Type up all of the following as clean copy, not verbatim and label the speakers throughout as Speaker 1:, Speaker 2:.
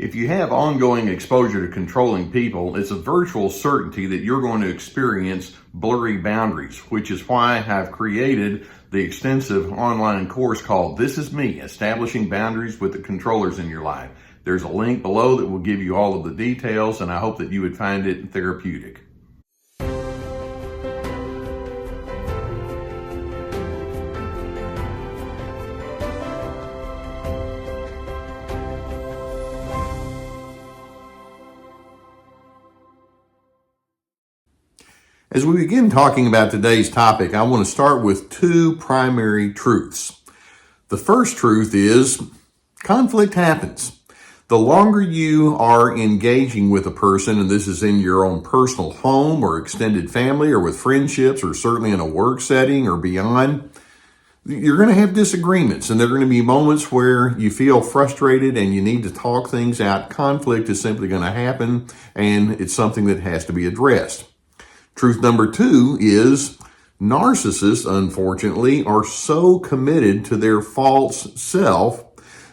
Speaker 1: If you have ongoing exposure to controlling people, it's a virtual certainty that you're going to experience blurry boundaries, which is why I've created the extensive online course called This Is Me, Establishing Boundaries with the Controllers in Your Life. There's a link below that will give you all of the details, and I hope that you would find it therapeutic. As we begin talking about today's topic, I want to start with two primary truths. The first truth is conflict happens. The longer you are engaging with a person, and this is in your own personal home or extended family or with friendships or certainly in a work setting or beyond, you're going to have disagreements, and there are going to be moments where you feel frustrated and you need to talk things out. Conflict is simply going to happen, and it's something that has to be addressed. Truth number two is narcissists, unfortunately, are so committed to their false self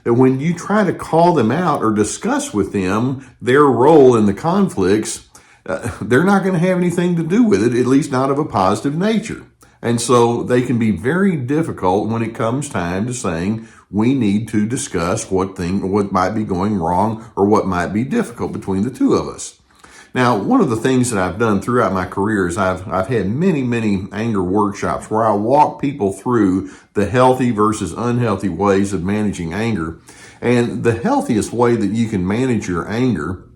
Speaker 1: that when you try to call them out or discuss with them their role in the conflicts, they're not going to have anything to do with it, at least not of a positive nature. And so they can be very difficult when it comes time to saying we need to discuss what might be going wrong or what might be difficult between the two of us. Now, one of the things that I've done throughout my career is I've had many anger workshops where I walk people through the healthy versus unhealthy ways of managing anger. And the healthiest way that you can manage your anger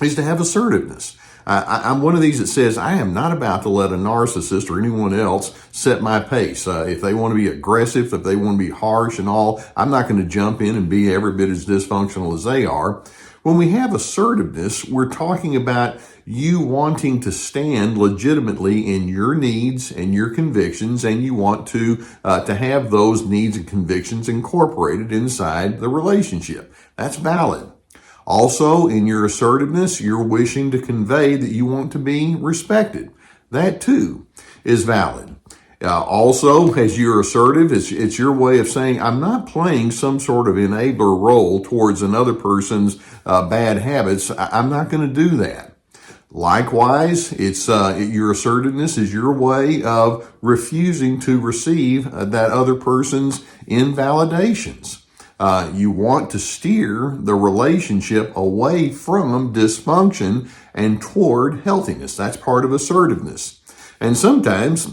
Speaker 1: is to have assertiveness. I'm one of these that says I am not about to let a narcissist or anyone else set my pace. If they want to be aggressive, if they want to be harsh and all, I'm not going to jump in and be every bit as dysfunctional as they are. When we have assertiveness, we're talking about you wanting to stand legitimately in your needs and your convictions, and you want to have those needs and convictions incorporated inside the relationship. That's valid. Also, in your assertiveness, you're wishing to convey that you want to be respected. That too is valid. Also, as you're assertive, it's your way of saying, I'm not playing some sort of enabler role towards another person's bad habits. I'm not going to do that. Likewise, it's your assertiveness is your way of refusing to receive that other person's invalidations. You want to steer the relationship away from dysfunction and toward healthiness. That's part of assertiveness. And sometimes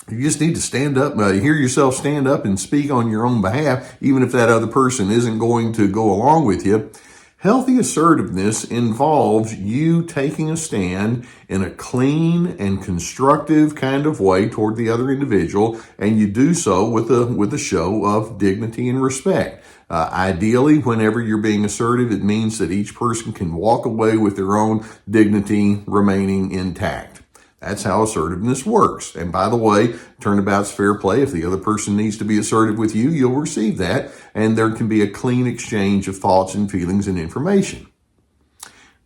Speaker 1: you just need to stand up, hear yourself stand up and speak on your own behalf, even if that other person isn't going to go along with you. Healthy assertiveness involves you taking a stand in a clean and constructive kind of way toward the other individual, and you do so with a show of dignity and respect. Ideally, whenever you're being assertive, it means that each person can walk away with their own dignity remaining intact. That's how assertiveness works. And by the way, turnabout's fair play. If the other person needs to be assertive with you, you'll receive that, and there can be a clean exchange of thoughts and feelings and information.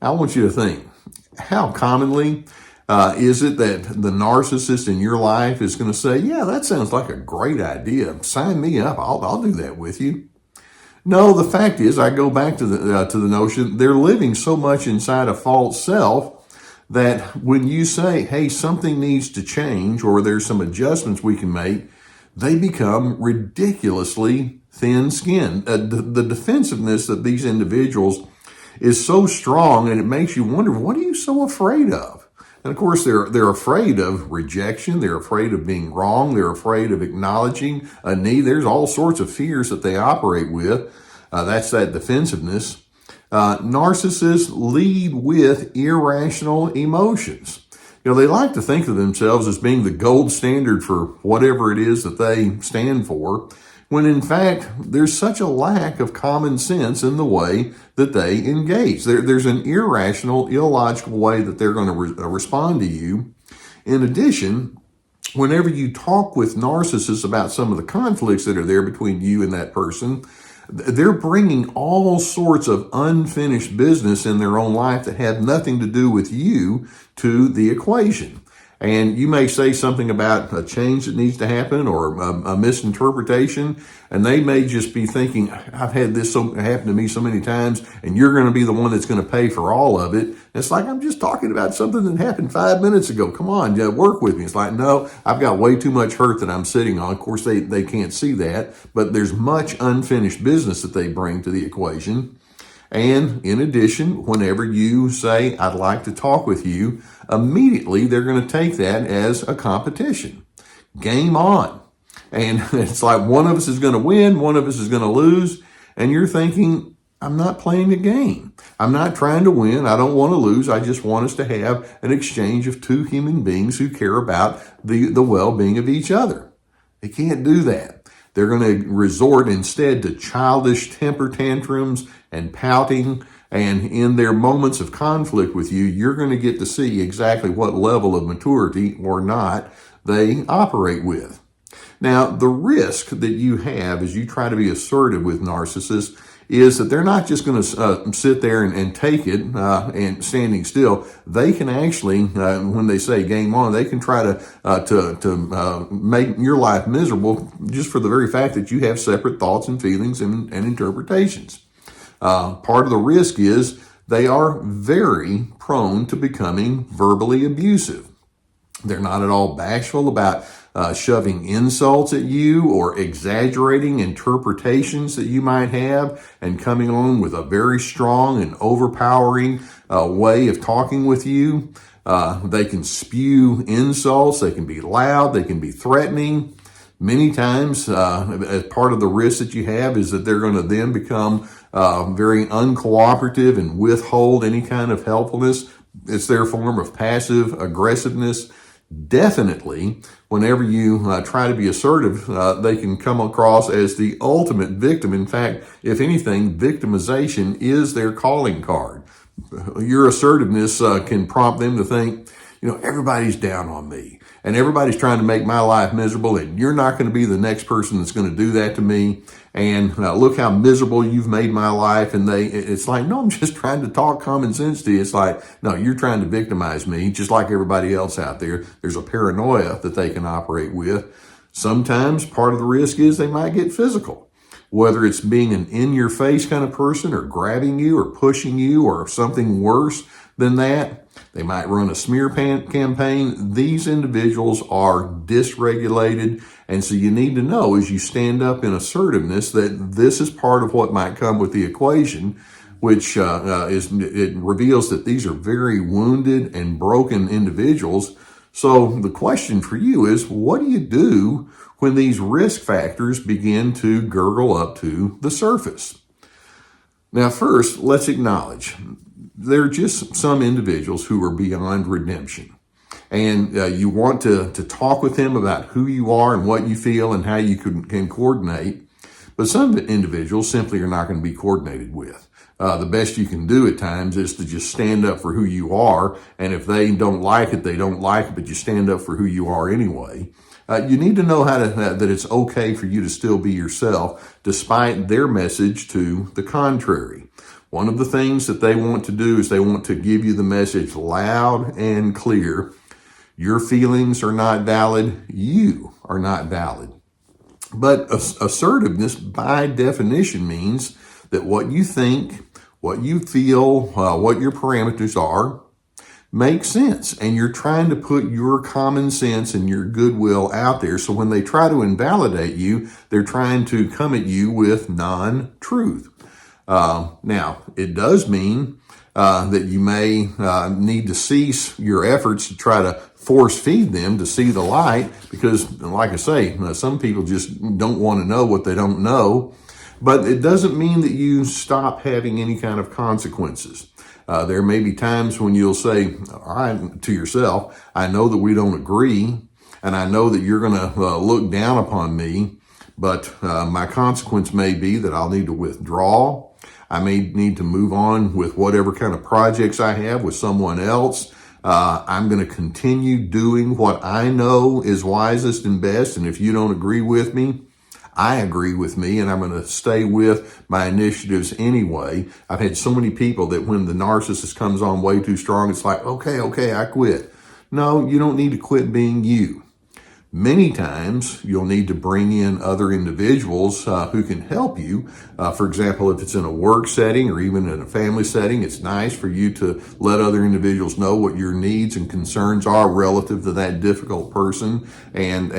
Speaker 1: I want you to think, how commonly is it that the narcissist in your life is going to say, yeah, that sounds like a great idea. Sign me up. I'll do that with you. No, the fact is, I go back to the notion they're living so much inside a false self that when you say, hey, something needs to change or there's some adjustments we can make, they become ridiculously thin-skinned. The defensiveness of these individuals is so strong, and it makes you wonder, what are you so afraid of? And of course, they're afraid of rejection. They're afraid of being wrong. They're afraid of acknowledging a need. There's all sorts of fears that they operate with. That's that defensiveness. Narcissists lead with irrational emotions. They like to think of themselves as being the gold standard for whatever it is that they stand for, when in fact, there's such a lack of common sense in the way that they engage. There's an irrational, illogical way that they're going to respond to you. In addition, whenever you talk with narcissists about some of the conflicts that are there between you and that person, they're bringing all sorts of unfinished business in their own life that had nothing to do with you to the equation. And you may say something about a change that needs to happen or a misinterpretation, and they may just be thinking, I've had this happen to me so many times, and you're going to be the one that's going to pay for all of it. It's like, I'm just talking about something that happened 5 minutes ago. Come on, work with me. It's like, no, I've got way too much hurt that I'm sitting on. Of course, they can't see that, but there's much unfinished business that they bring to the equation. And in addition, whenever you say, I'd like to talk with you, immediately they're going to take that as a competition. Game on. And it's like one of us is going to win, one of us is going to lose. And you're thinking, I'm not playing a game. I'm not trying to win. I don't want to lose. I just want us to have an exchange of two human beings who care about the well-being of each other. They can't do that. They're going to resort instead to childish temper tantrums and pouting. And in their moments of conflict with you, you're going to get to see exactly what level of maturity or not they operate with. Now, the risk that you have as you try to be assertive with narcissists is that they're not just going to sit there and take it and standing still. They can actually, when they say game on, they can try to make your life miserable just for the very fact that you have separate thoughts and feelings and interpretations. Part of the risk is they are very prone to becoming verbally abusive. They're not at all bashful about shoving insults at you or exaggerating interpretations that you might have and coming on with a very strong and overpowering way of talking with you. They can spew insults. They can be loud. They can be threatening. Many times, as part of the risk that you have is that they're going to then become very uncooperative and withhold any kind of helpfulness. It's their form of passive aggressiveness. Definitely, whenever you try to be assertive, they can come across as the ultimate victim. In fact, if anything, victimization is their calling card. Your assertiveness can prompt them to think, everybody's down on me and everybody's trying to make my life miserable, and you're not going to be the next person that's going to do that to me. And look how miserable you've made my life. And it's like, no, I'm just trying to talk common sense to you. It's like, no, you're trying to victimize me just like everybody else out there. There's a paranoia that they can operate with. Sometimes part of the risk is they might get physical, whether it's being an in-your-face kind of person or grabbing you or pushing you or something worse than that. They might run a smear campaign. These individuals are dysregulated. And so you need to know as you stand up in assertiveness that this is part of what might come with the equation, which it reveals that these are very wounded and broken individuals. So the question for you is, what do you do when these risk factors begin to gurgle up to the surface? Now, first, let's acknowledge there are just some individuals who are beyond redemption. And you want to talk with them about who you are and what you feel and how you can coordinate. But some individuals simply are not going to be coordinated with. The best you can do at times is to just stand up for who you are. And if they don't like it, they don't like it, but you stand up for who you are anyway. You need to know that it's okay for you to still be yourself despite their message to the contrary. One of the things that they want to do is they want to give you the message loud and clear. Your feelings are not valid. You are not valid. But assertiveness, by definition, means that what you think, what you feel, what your parameters are, makes sense. And you're trying to put your common sense and your goodwill out there. So when they try to invalidate you, they're trying to come at you with non-truth. Now, it does mean that you may need to cease your efforts to try to force feed them to see the light because, like I say, some people just don't want to know what they don't know. But it doesn't mean that you stop having any kind of consequences. There may be times when you'll say, all right, to yourself, I know that we don't agree, and I know that you're going to look down upon me, but my consequence may be that I'll need to withdraw. I may need to move on with whatever kind of projects I have with someone else. I'm going to continue doing what I know is wisest and best. And if you don't agree with me, I agree with me, and I'm going to stay with my initiatives anyway. I've had so many people that when the narcissist comes on way too strong, it's like, okay, I quit. No, you don't need to quit being you. Many times you'll need to bring in other individuals who can help you. For example, if it's in a work setting or even in a family setting, it's nice for you to let other individuals know what your needs and concerns are relative to that difficult person, and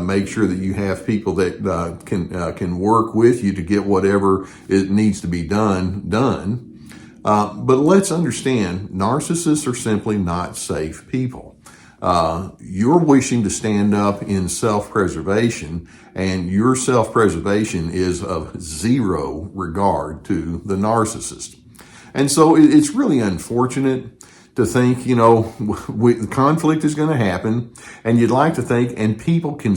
Speaker 1: make sure that you have people that can work with you to get whatever it needs to be done. But let's understand, narcissists are simply not safe people. You're wishing to stand up in self-preservation, and your self-preservation is of zero regard to the narcissist. And so it's really unfortunate to think, conflict is going to happen, and you'd like to think, and people can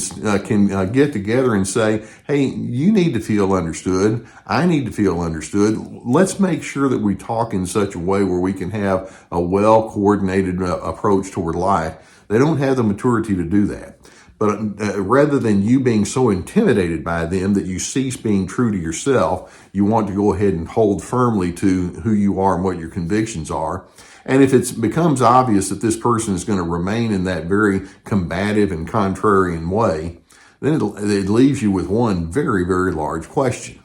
Speaker 1: get together and say, hey, you need to feel understood. I need to feel understood. Let's make sure that we talk in such a way where we can have a well-coordinated approach toward life. They don't have the maturity to do that. But rather than you being so intimidated by them that you cease being true to yourself, you want to go ahead and hold firmly to who you are and what your convictions are. And if it becomes obvious that this person is going to remain in that very combative and contrarian way, then it leaves you with one very, very large question.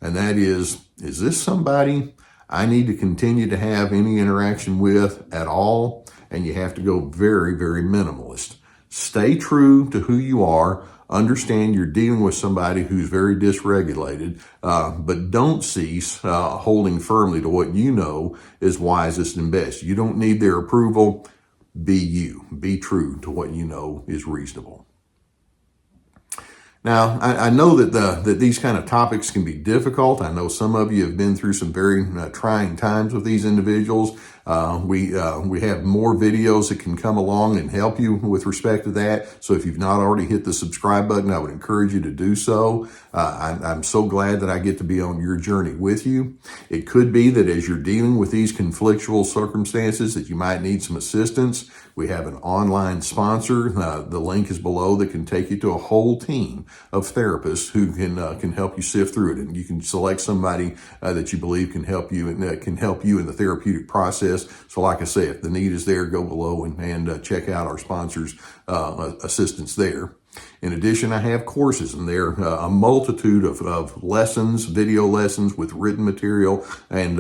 Speaker 1: And that is this somebody I need to continue to have any interaction with at all? And you have to go very, very minimalist. Stay true to who you are. Understand you're dealing with somebody who's very dysregulated, but don't cease holding firmly to what you know is wisest and best. You don't need their approval. Be you. Be true to what you know is reasonable. Now, I know that these kind of topics can be difficult. I know some of you have been through some very trying times with these individuals. We have more videos that can come along and help you with respect to that. So if you've not already hit the subscribe button, I would encourage you to do so. I'm so glad that I get to be on your journey with you. It could be that as you're dealing with these conflictual circumstances that you might need some assistance. We have an online sponsor. The link is below that can take you to a whole team of therapists who can help you sift through it. And you can select somebody that you believe can help you and can help you in the therapeutic process. So like I say, if the need is there, go below and check out our sponsors' assistance there. In addition, I have courses, and they're a multitude of lessons, video lessons with written material and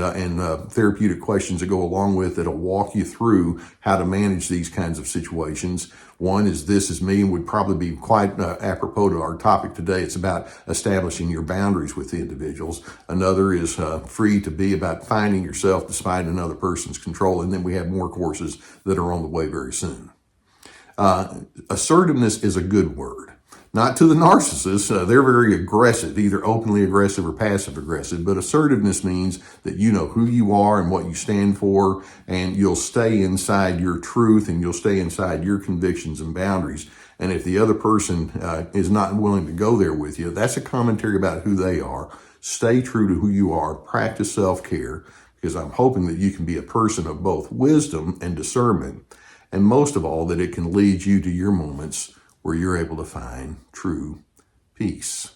Speaker 1: therapeutic questions that go along with it. It'll walk you through how to manage these kinds of situations. One is This Is Me, and would probably be quite apropos to our topic today. It's about establishing your boundaries with the individuals. Another is Free to Be, about finding yourself despite another person's control. And then we have more courses that are on the way very soon. Assertiveness is a good word. Not to the narcissists. They're very aggressive, either openly aggressive or passive aggressive. But assertiveness means that you know who you are and what you stand for, and you'll stay inside your truth and you'll stay inside your convictions and boundaries. And if the other person is not willing to go there with you, that's a commentary about who they are. Stay true to who you are. Practice self-care, because I'm hoping that you can be a person of both wisdom and discernment. And most of all, that it can lead you to your moments where you're able to find true peace.